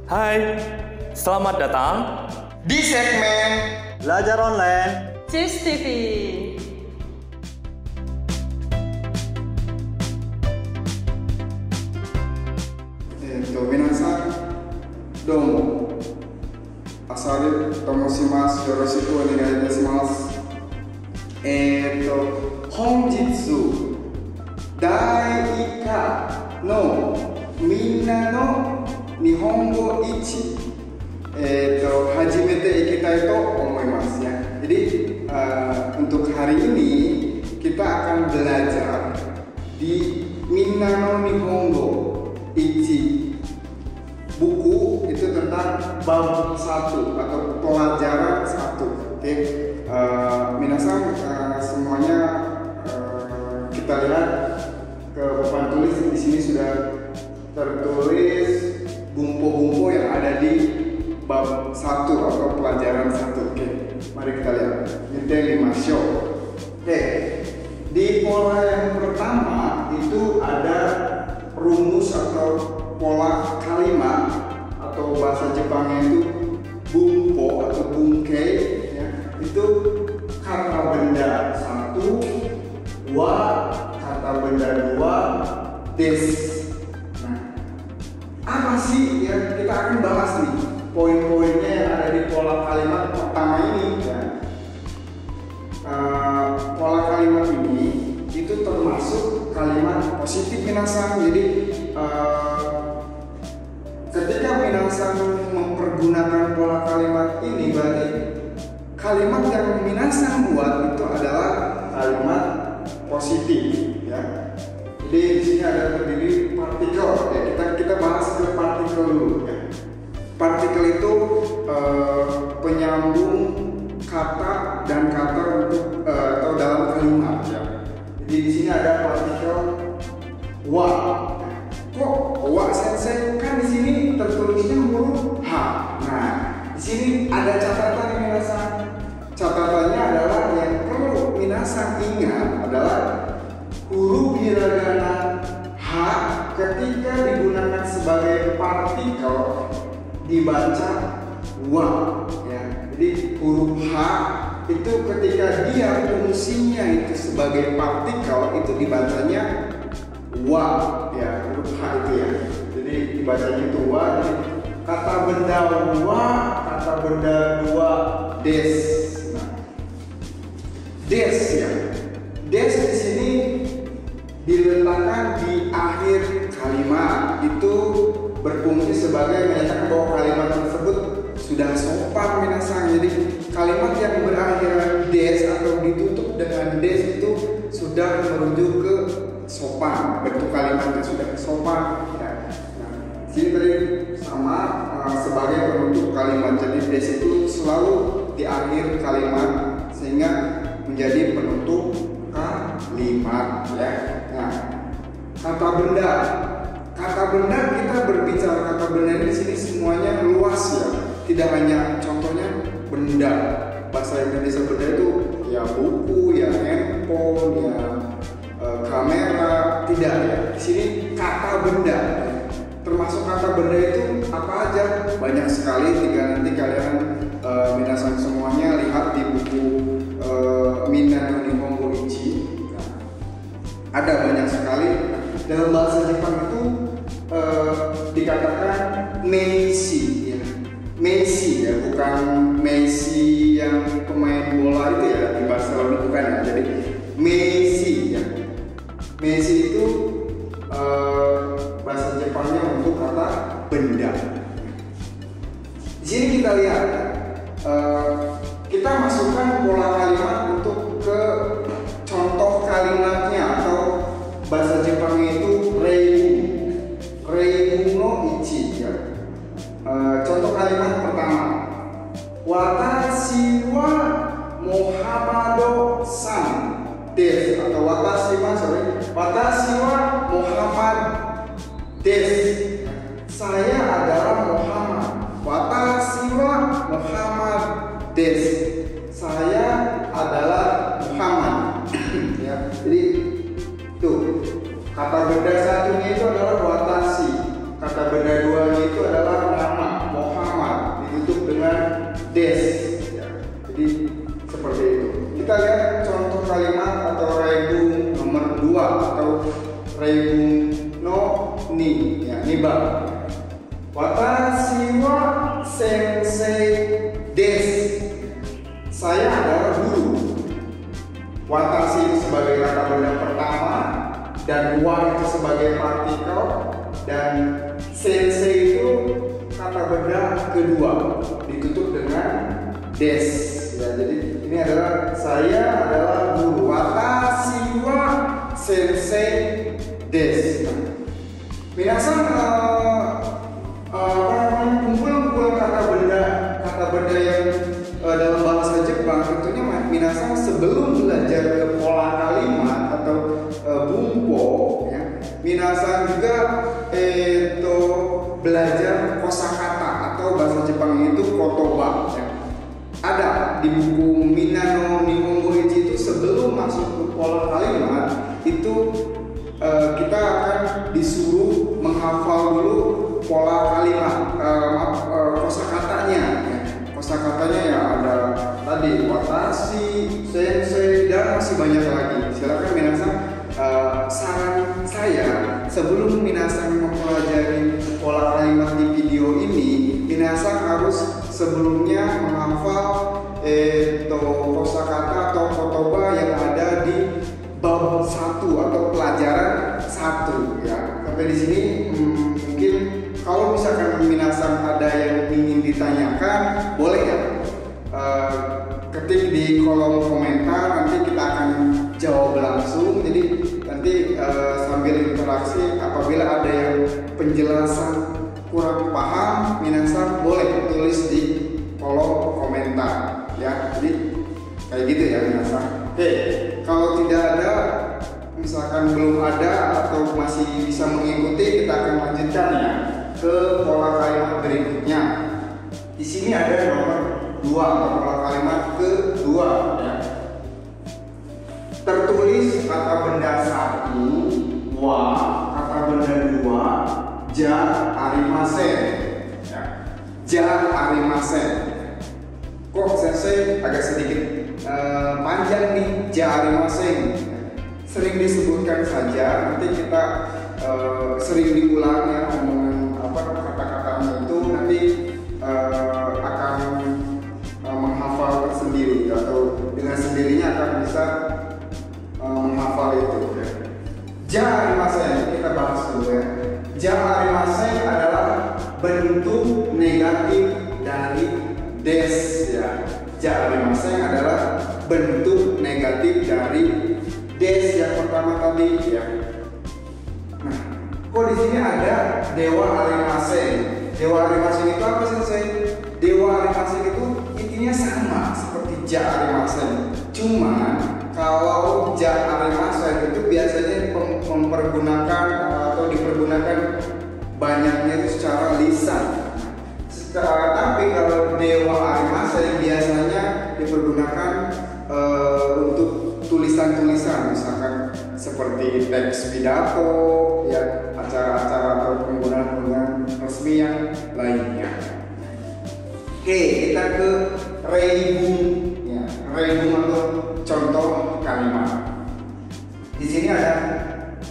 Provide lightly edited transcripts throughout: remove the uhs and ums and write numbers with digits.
Hai, selamat datang di segmen Belajar Online CIS TV. Minasan domo. Asari tomoshimasu. Yoroshiku onegai itasimasu. Honjitsu Dai 1課のみんなの日本語1始めていきたいと思いますya. Jadi untuk hari ini kita akan belajar di Minna no Nihongo Ichi. Buku itu tentang bab 1 atau pelajaran 1. Oke. Minasan semuanya kita lihat ke papan tulis di sini sudah tertulis bumpo-bumpo yang ada di bab 1 atau pelajaran 1. Oke, mari kita lihat. Nite masyo. Oke, di pola yang pertama itu ada rumus atau pola kalimat atau bahasa Jepangnya itu bumpo atau bunke ya. Itu kata benda 1, wa, kata benda 2, des. Apa sih ya, kita akan bahas nih poin-poinnya yang ada di pola kalimat pertama ini ya. Pola kalimat ini itu termasuk kalimat positif minasan. Jadi ketika minasan mempergunakan pola kalimat ini, berarti kalimat yang minasan buat itu adalah kalimat positif ya. Jadi di sini ada terdiri partikel ya, kita bahas ke partikel dulu ya. Partikel itu penyambung kata dan kata untuk atau dalam kalimat ya. Jadi di sini ada partikel wa. Kok wa sensei kan di sini tertulisnya huruf h. Nah, di sini ada catatan yang minasan. Catatannya adalah yang perlu minasan ingat adalah huruf hiragana H ketika digunakan sebagai partikel dibaca wa ya. Jadi huruf H itu ketika dia fungsinya itu sebagai partikel itu dibacanya wa ya, huruf H itu ya. Jadi dibacanya itu wa. Jadi kata benda wa, kata benda 2 des. Nah, des ya. Des di sini diletakkan di akhir kalimat, itu berfungsi sebagai menyatakan bahwa kalimat tersebut sudah sopan minasan. Jadi kalimat yang berakhiran des atau ditutup dengan des itu sudah merujuk ke sopan, bentuk kalimatnya sudah sopan ya. Nah, sini tadi sama sebagai penutup kalimat. Jadi des itu selalu di akhir kalimat sehingga menjadi penutup kalimat ya. Nah, kata benda kita berbicara kata benda ini di sini semuanya luas ya. Tidak hanya contohnya benda. Bahasa Indonesia benda itu ya buku, ya handphone, ya kamera, tidak ya. Di sini kata benda. Termasuk kata benda itu apa aja? Banyak sekali. Nanti kalian minasan semuanya lihat di buku Minna no Nihongo Ichi. Ada banyak sekali. Dalam bahasa Jepang itu dikatakan Messi ya. Messi ya, bukan Messi yang pemain bola itu ya di Barcelona, bukan ya. Jadi Messi ya. Messi itu bahasa Jepangnya untuk kata benda. Di sini kita lihat kita masukkan pola kalimat untuk ke contoh kalimatnya atau bahasa Jepangnya itu reibu no ichi ya. Contoh kalimat pertama, watashi wa Muhammad san des atau watashi wa Muhammad des. Saya adalah Muhammad. Watashi wa Muhammad des. Saya adalah Muhammad. Ya, jadi tuh kata benda satunya itu adalah watashi, kata benda duanya itu adalah nama. ada contoh kalimat atau reibung nomor 2 atau reibung no ni, ya, niba. Watashi wa sensei desu. Saya adalah guru. Watashi itu sebagai kata benda pertama, dan wa itu sebagai partikel, dan sensei itu kata benda kedua ditutup dengan des. Ya, jadi ini adalah saya adalah guru. Watashi wa sensei desu. Minasan kumpulan kata benda yang dalam bahasa Jepang tentunya minasan sebelum belajar ke pola kalimat atau bumpo, ya, minasan juga belajar kosakata atau bahasa Jepang itu kotoba, ya. Ada di buku Minano Nihongo Ichi itu sebelum masuk ke pola kalimat itu kita akan disuruh menghafal dulu pola kalimat, kosakatanya, ya. Kosakatanya ya ada tadi watashi, sensei, dan masih banyak lagi. Silakan minasan, saran saya sebelum minasan mempelajari pola kalimat di video ini, minasan harus sebelumnya menghafal kosakata atau kotoba yang ada di bab 1 atau pelajaran 1, ya. Sampai di sini mungkin kalau misalkan minasan ada yang ingin ditanyakan, boleh ya ketik di kolom komentar, nanti kita akan jawab langsung. Jadi nanti sambil interaksi, apabila ada yang penjelasan kurang paham, minasan boleh tulis di kolom komentar, ya. Jadi kayak gitu ya minasan. Oke, kalau tidak ada, misalkan belum ada atau masih bisa mengikuti, kita akan lanjutkan ya ke pola kalimat berikutnya. Di sini ada nomor 2 atau pola kalimat kedua, ya. Tertulis kata benda 1 wa, kata benda 2 ja arimasen, ya. Ja arimasen. Kok sensei agak sedikit panjang nih, ja arimasen. Sering disebutkan saja, nanti kita sering diulang ya omongan kata-katanya itu, nanti akan menghafal tersendiri atau dengan sendirinya akan bisa menghafal itu, ya. Ja arimasen, kita bahas dulu ya. Ja arimasen adalah bentuk negatif dari des, ya. Ja arimasen adalah bentuk negatif dari des yang pertama tadi, ya. Nah, kok di sini ada dewa arimasen? Dewa arimasen itu apa sih? Dewa arimasen itu intinya sama seperti ja arimasen. Cuman kalau ja arimasen itu biasanya mempergunakan atau dipergunakan banyaknya itu secara lisan. Tapi kalau dewa arimasen biasanya dipergunakan untuk tulisan-tulisan, misalkan seperti teks pidato, ya, acara-acara atau penggunaan resmi yang lainnya. Oke, kita ke reibung, ya. Reibung atau contoh kalimat. Di sini ada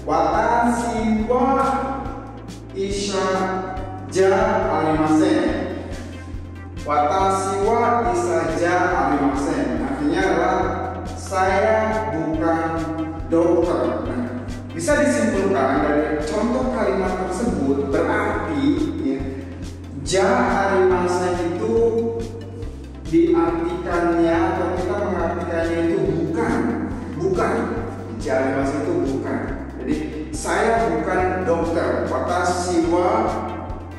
watashi wa isha ja arimasen. Watashi wa isha ja arimasen artinya adalah saya bukan dokter. Nah, bisa disimpulkan dari contoh kalimat tersebut berarti, ya, ja arimasen itu diartikannya atau kita mengartikannya itu bukan. Ja arimasen itu bukan. Jadi saya bukan dokter. Watashi wa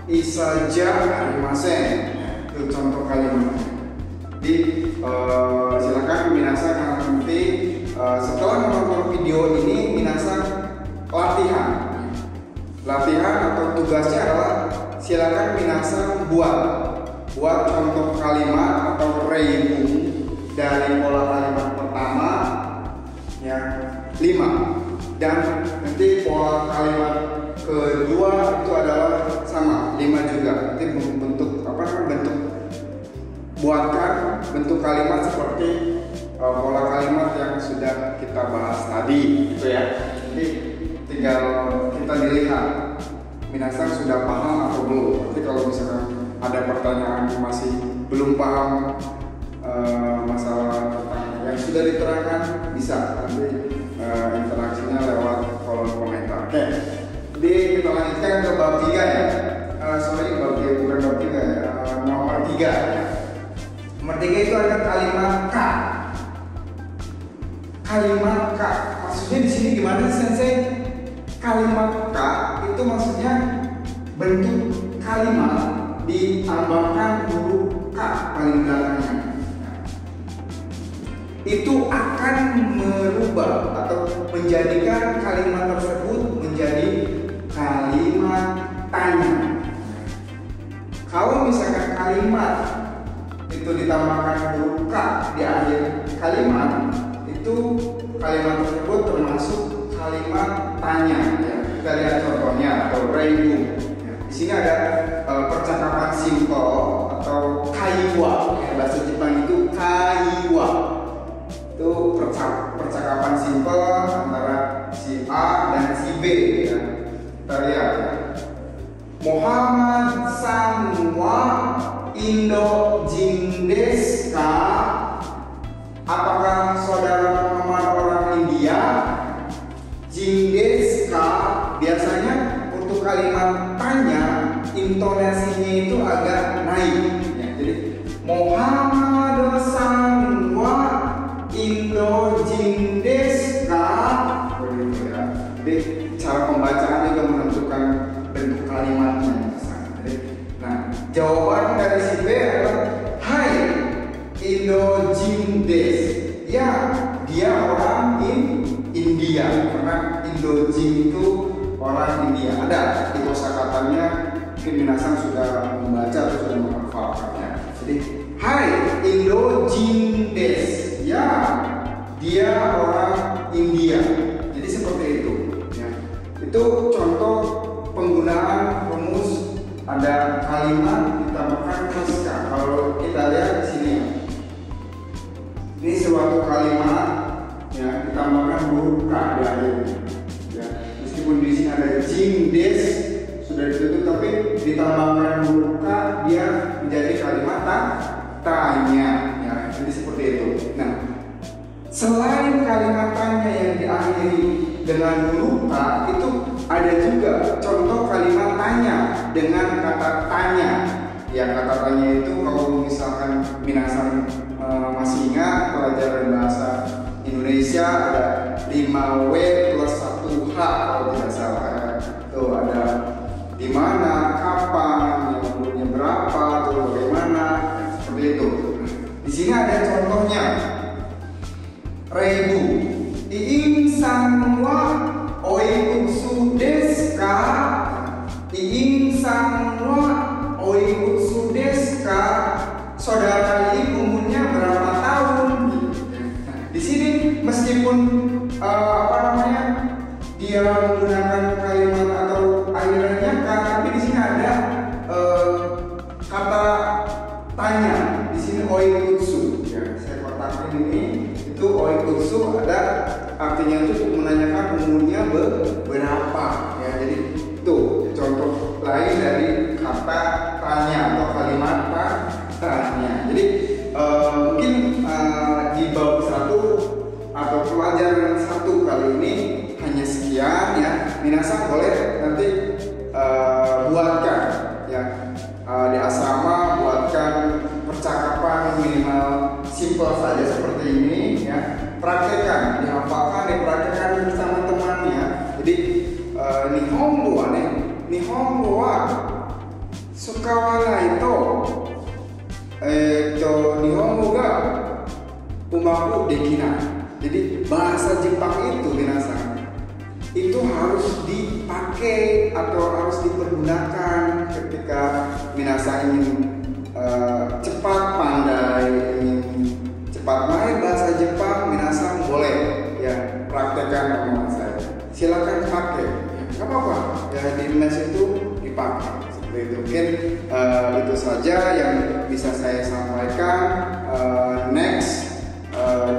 isha ja arimasen. Itu contoh kalimatnya. Jadi silakan minasan nanti setelah menonton video ini minasan latihan atau tugasnya adalah silakan minasan buat contoh kalimat atau reibung dari pola kalimat pertama, ya, 5, dan nanti pola kalimat kedua itu adalah sama 5 juga. Nanti bentuk buatkan bentuk kalimat seperti pola kalimat yang sudah kita bahas tadi, gitu ya. Jadi tinggal kita dilihat minasan sudah paham atau belum. Nanti kalau misalkan ada pertanyaan masih belum paham masalah tentang yang sudah diterangkan, bisa nanti interaksinya lewat kolom komentar. Oke, jadi kita lanjutkan ke bab 3 ya. Bukan bab 3 ya, nomor 3 ya. Nomor 3 itu ada kalimat K. Kalimat K, maksudnya di sini gimana Sensei? Kalimat K itu maksudnya bentuk kalimat ditambahkan huruf K paling belakangnya. Itu akan merubah atau menjadikan kalimat tersebut menjadi kalimat tanya. Kalau misalkan kalimat itu ditambahkan huruf K di akhir kalimat, itu kalimat tersebut termasuk kalimat tanya. Ya. Kita lihat contohnya atau reibu. Ya. Di sini ada percakapan simpel atau kaiwa. Ya, bahasa Jepang itu kaiwa. Itu percakapan simpel antara si A dan si B. Ya. Kita lihat. Ya. Muhammad san wa Indo jin desu ka? Apakah saudara Muhammad orang India? Jin desu ka? Biasanya untuk kalimat tanya intonasinya itu agak naik. Ya, jadi Muhammad san wa Indo jin desu ka? Begitu ya. Jadi cara pembacaan juga menentukan bentuk kalimatnya. Nah, jawaban dari si B adalah Hai Indo jin desu. Ya, dia orang India. Karena Indo jin itu orang India. Ada di kosakatanya, mungkin minasan sudah membaca atau sudah menghafalkannya. Jadi Hai Indo jin desu. Ya, dia orang India. Jadi seperti itu. Ya. Itu contoh penggunaan rumus. Ada kalimat ditambahkan huruf K. Kalau kita lihat di sini, ini suatu kalimat ya ditambahkan huruf K di akhirnya. Ya, meskipun di sini ada jin des sudah ditutup, tapi ditambahkan huruf K dia menjadi kalimat tanya. Ya, jadi seperti itu. Nah, selain kalimat tanya yang diakhiri dengan huruf K, itu ada juga contoh kalimat tanya dengan kata tanya. Ya, kata tanya itu kalau misalkan minasan masih ingat pelajaran bahasa Indonesia ada 5W plus 1H kalau tidak salah. Tuh ada di mana, kapan, waktunya berapa, atau bagaimana, seperti itu. Di sini ada contohnya. Reibu iin-san wa oikutsu desu ka? Iin-san wa oikutsu desu ka? Saudara ini umurnya berapa tahun? Di sini meskipun dia menggunakan kalimat atau akhirannya ka, tapi di sini ada kata tanya. Di sini oikutsu. Ya, saya kotakin ini. Itu oikutsu ada artinya itu untuk menanyakan umurnya berapa ya. Jadi itu contoh lain dari kata tanya atau kalimat tanya. Jadi mungkin di bab 1 atau pelajaran 1 kali ini hanya sekian ya. Minasan boleh nanti buatkan ya di asrama, buatkan percakapan minimal simpel saja seperti ini ya. Praktekkan, dihafalkan, dipraktekkan bersama temannya. Jadi Nihongo wa sukawanai to Nihongo ga umaku dekinai. Jadi bahasa Jepang itu minasan itu harus dipakai atau harus dipergunakan ketika minasan ingin cepat pandai, ingin cepat main bahasa Jepang. Minasan boleh ya praktekkan omongan saya. Silakan pakai, ya, nggak apa-apa. Ya di mes itu dipakai. Seperti itu. Mungkin itu saja yang bisa saya sampaikan. Next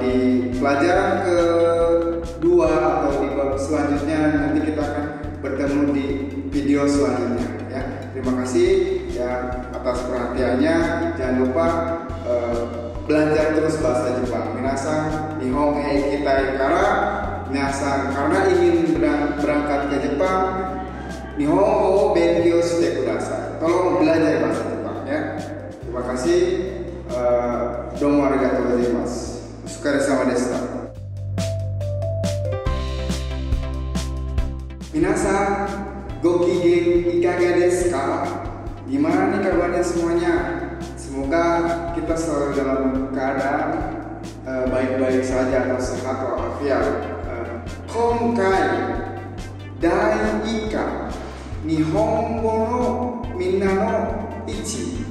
di pelajaran kedua atau di bab selanjutnya nanti kita akan bertemu di video selanjutnya ya. Terima kasih ya atas perhatiannya. Jangan lupa belajar terus bahasa Jepang. Minasan nihon e ikitai kara, minasan karena ingin berangkat ke Jepang, nihon o benkyou shite kudasai. Tolong belajar bahasa Jepang ya. Terima kasih. Domo arigatou gozaimasu. Otsukaresama deshita. Minasan, gokigen ikaga desu ka? Gimana nih kabarnya semuanya? Semoga kita selalu dalam keadaan baik-baik saja atau sehat walafiat. Konkai dai ika Nihongo no minna no ichi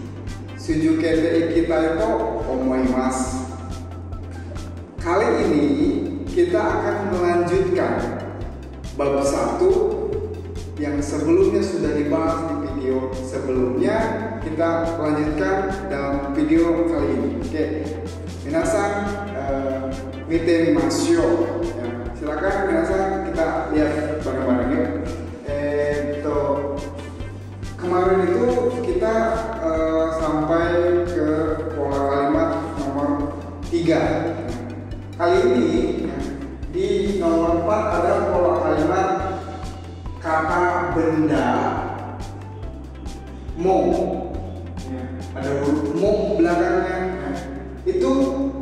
sujukete ikitai to omoimasu. Kali ini kita akan melanjutkan bab 1 yang sebelumnya sudah dibahas di video sebelumnya. Kita lanjutkan dalam video kali ini. Oke, minasan mite mimashou. Ya, silakan minasan kita lihat bareng-bareng ya. Kemarin itu kita sampai ke pola kalimat nomor 3. Kali ini di nomor 4 ada pola kalimat kata benda mo. Ada huruf mo belakangnya. Itu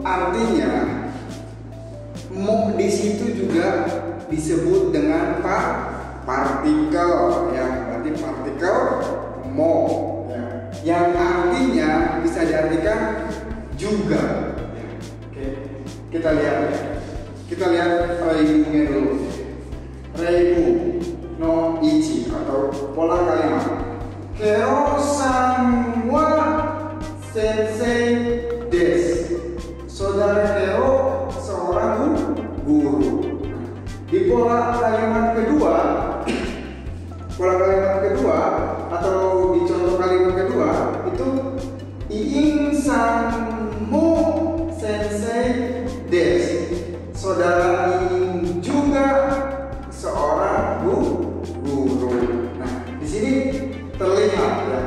artinya mo di situ juga disebut dengan partikel ya, berarti partikel mo ya. Yang artinya bisa diartikan juga ya. Oke, kita lihat ya. Kita lihat reibunya dulu. Reibu no ichi atau pola kalimat Kero-san wa sensei desu. Saudara Kero seorang guru. Di pola kalimat kedua atau di contoh kalimat kedua itu Iin-san mo sensei desu. Saudara Iin juga seorang guru. Nah, di sini terlihat ya.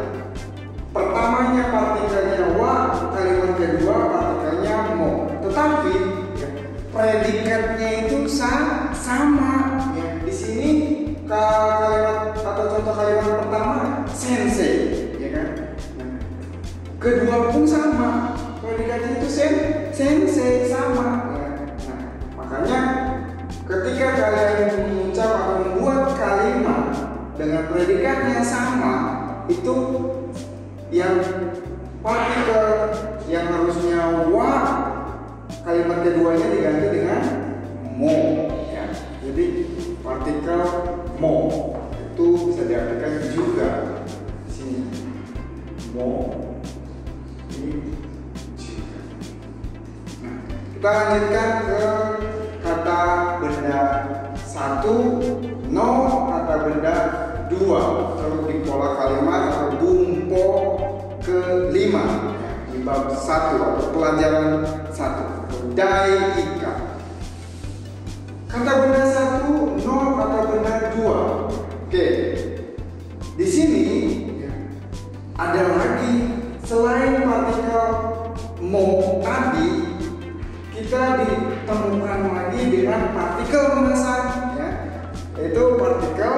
Pertamanya partikelnya wa, kalimat kedua partikelnya mo. Tetapi ya, predikatnya itu sama ya. Di sini kalimat atau contoh kalimat pertama sensei ya kan. Nah, kedua pun sama. Predikatnya itu sensei sama ya. Nah, makanya ketika kalian mengucap atau membuat kalimat dengan predikatnya sama, itu yang partikel yang harusnya wa, kalimat keduanya diganti dengan mo ya. Jadi partikel mo itu bisa diartikan juga di sini. Mo ini juga. Nah, kita lanjutkan ke kata benda 1, no kata benda 2 atau di pola kalimat atau bumpo ke-5 di bab 1 atau pelajaran 1 dai ika. Kata benda 1, no kata benda 2. Oke. Di sini ya, ada lagi selain partikel mo tadi, kita ditemukan lagi dengan partikel menasan ya, yaitu partikel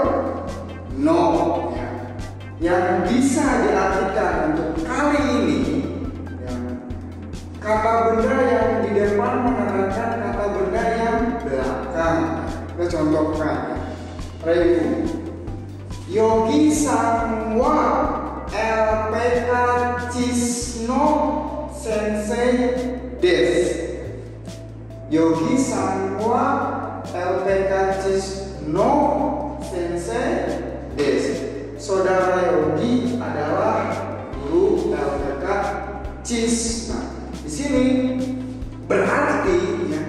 no ya, yang bisa diartikan untuk kali ini ya, kata benda yang di depan menandakan kata benda yang belakang. Kita contohkan ya. Reibu Yogi-san wa LPK Chisno Sensei desu. Yogi-san wa LPK Chisno Sensei desu. Saudara Yogi adalah guru LPK Cis. Nah, di sini berarti ya,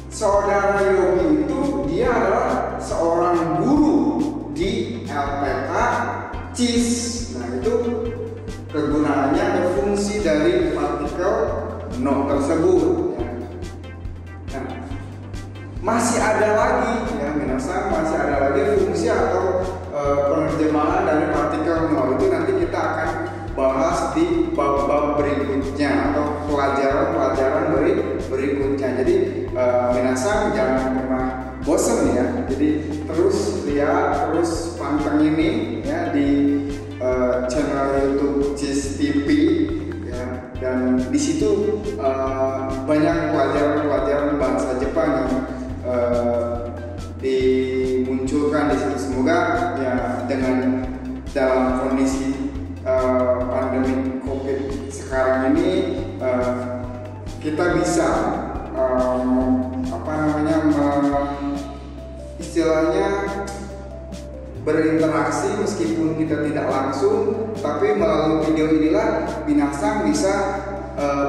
saudara Yogi itu dia adalah seorang guru di LPK Cis. Nah, itu kegunaannya atau fungsi dari partikel no tersebut ya. masih ada lagi ya minasan, masih ada lagi fungsi atau penerjemahan dari partikel no. Itu nanti kita akan bahas di bab-bab berikutnya atau pelajaran-pelajaran berikutnya. Jadi minasan jangan pernah bosan ya. Jadi terus lihat, terus panteng ini ya di channel YouTube JIS TV ya. Dan di situ banyak pelajaran-pelajaran bahasa Jepang yang dimunculkan di situ. Semoga ya dengan dalam kondisi pandemi COVID sekarang ini kita bisa istilahnya berinteraksi meskipun kita tidak langsung, tapi melalui video inilah minasan bisa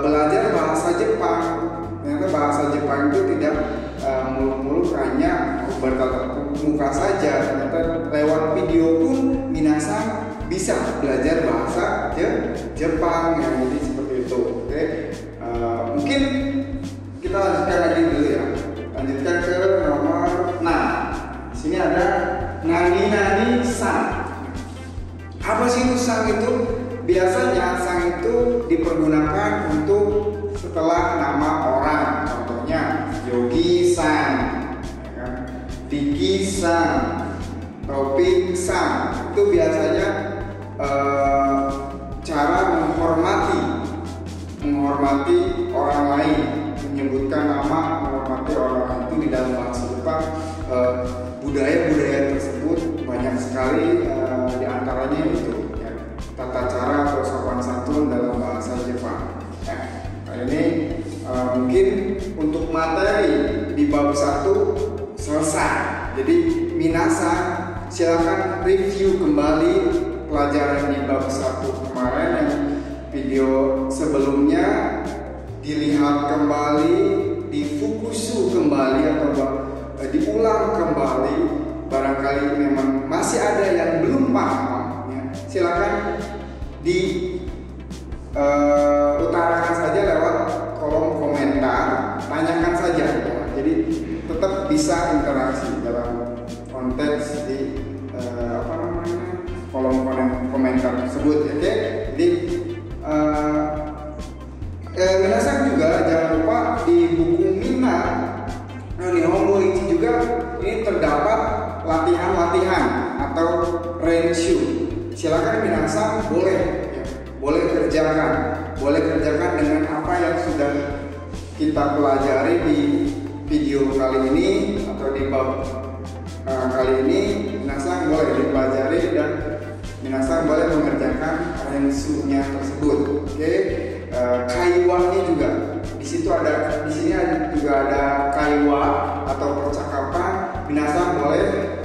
belajar bahasa Jepang. Ternyata bahasa Jepang itu tidak muluk-muluk hanya bertatap muka saja. Ternyata lewat video pun minasan bisa belajar bahasa Jepang ya. Jadi seperti itu. Oke. Mungkin kita lanjutkan lagi dulu ya. Lanjutkan ke nomor 6. Di sini ada nani san. Apa sih itu san itu? Biasanya san itu dipergunakan untuk setelah nama orang. Contohnya Yogi-san, Diki-san, Topik-san. Itu biasanya cara menghormati orang lain, menyebutkan nama, menghormati orang lain. Itu di dalam bahasa Jepang. Budaya-budaya tersebut banyak sekali, diantaranya itu ya, tata cara atau sopan santun dalam bahasa Jepang. Kali ini mungkin untuk materi di bab 1 selesai. Jadi minasan silakan review kembali pelajaran di bab 1 kemarin yang video sebelumnya, dilihat kembali, difukusu kembali atau diulang kembali. Barangkali memang masih ada yang belum paham ya. Silakan utarakan saja lewat kolom komentar, tanyakan saja ya. Jadi tetap bisa interaksi dalam konteks di kolom komentar tersebut ya. Oke. Jadi minasan juga jangan lupa di buku Mina Nihongo Ichi juga ini terdapat latihan-latihan atau renshu. Silakan minasan boleh kerjakan dengan apa yang sudah kita pelajari di video kali ini atau di bab kali ini. Minasan boleh dipelajari dan minasan boleh mengerjakan renshu-nya tersebut. Oke. Kaiwanya juga di sini juga ada kaiwa atau percakapan. Minasan boleh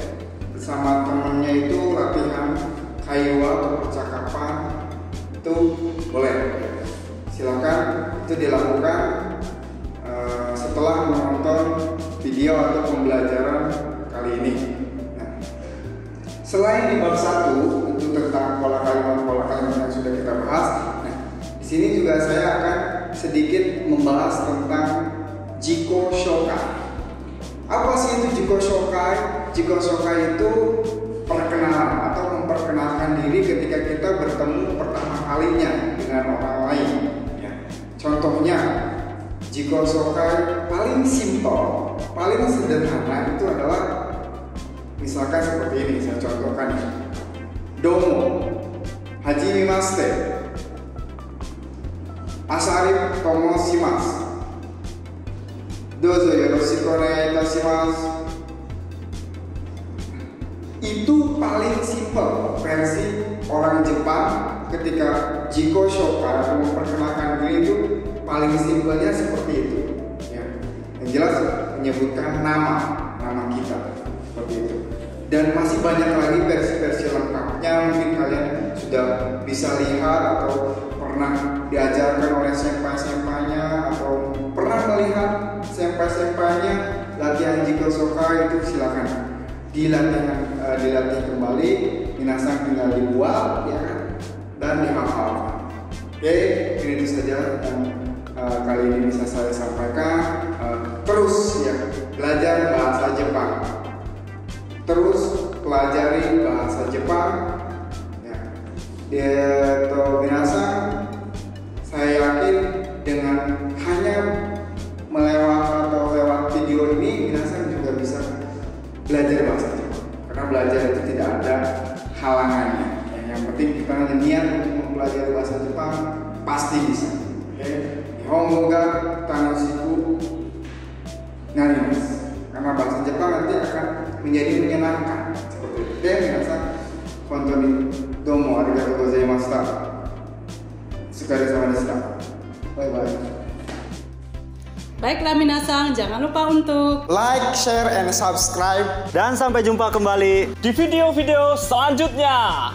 bersama temannya itu latihan kaiwa atau percakapan, itu boleh. Silakan itu dilakukan setelah menonton video atau pembelajaran kali ini. Nah, selain di bab 1 itu tentang pola kalimat yang sudah kita bahas. Nah, di sini juga saya akan sedikit membahas tentang Jiko Shokai. Apa sih itu Jiko Shokai? Jiko Shokai itu perkenalan atau memperkenalkan diri ketika kita bertemu pertama kalinya dengan orang lain. Ya. Contohnya Jiko Shokai paling simpel, paling sederhana itu adalah misalkan seperti ini, saya contohkan ya. Domo, hajimemashite, Asari tomo shimasu, dozo yoroshiku onegai itashimasu. Itu paling simpel versi orang Jepang ketika Jiko Shokai memperkenalkan diri itu paling simpelnya seperti itu. Ya. Yang jelas menyebutkan nama kita seperti itu. Dan masih banyak lagi versi-versi lengkapnya. Mungkin kalian sudah bisa lihat atau pernah diajarkan oleh senpai-senpainya atau pernah melihat senpai-senpainya latihan Jiko Shokai. Itu silakan dilatih kembali. Minasan tinggal dibuat ya kan, dan dihafalkan. Oke, ini itu saja yang kali ini bisa saya sampaikan. Terus ya belajar bahasa Jepang. Terus pelajari bahasa Jepang. Ya. Saya yakin dengan hanya lewat video ini, minasan juga bisa belajar bahasa Jepang. Karena belajar itu tidak ada halangannya. Yang penting kita niat untuk mempelajari bahasa Jepang, pasti bisa. Nihongo ga tanoshiku narimasu. Karena bahasa Jepang nanti akan menjadi menyenangkan. Seperti itu. Minasan, hontoni domo arigatou gozaimashita. Sukarezama deshita. Bye bye. Baiklah minasang, jangan lupa untuk like, share, and subscribe. Dan sampai jumpa kembali di video-video selanjutnya.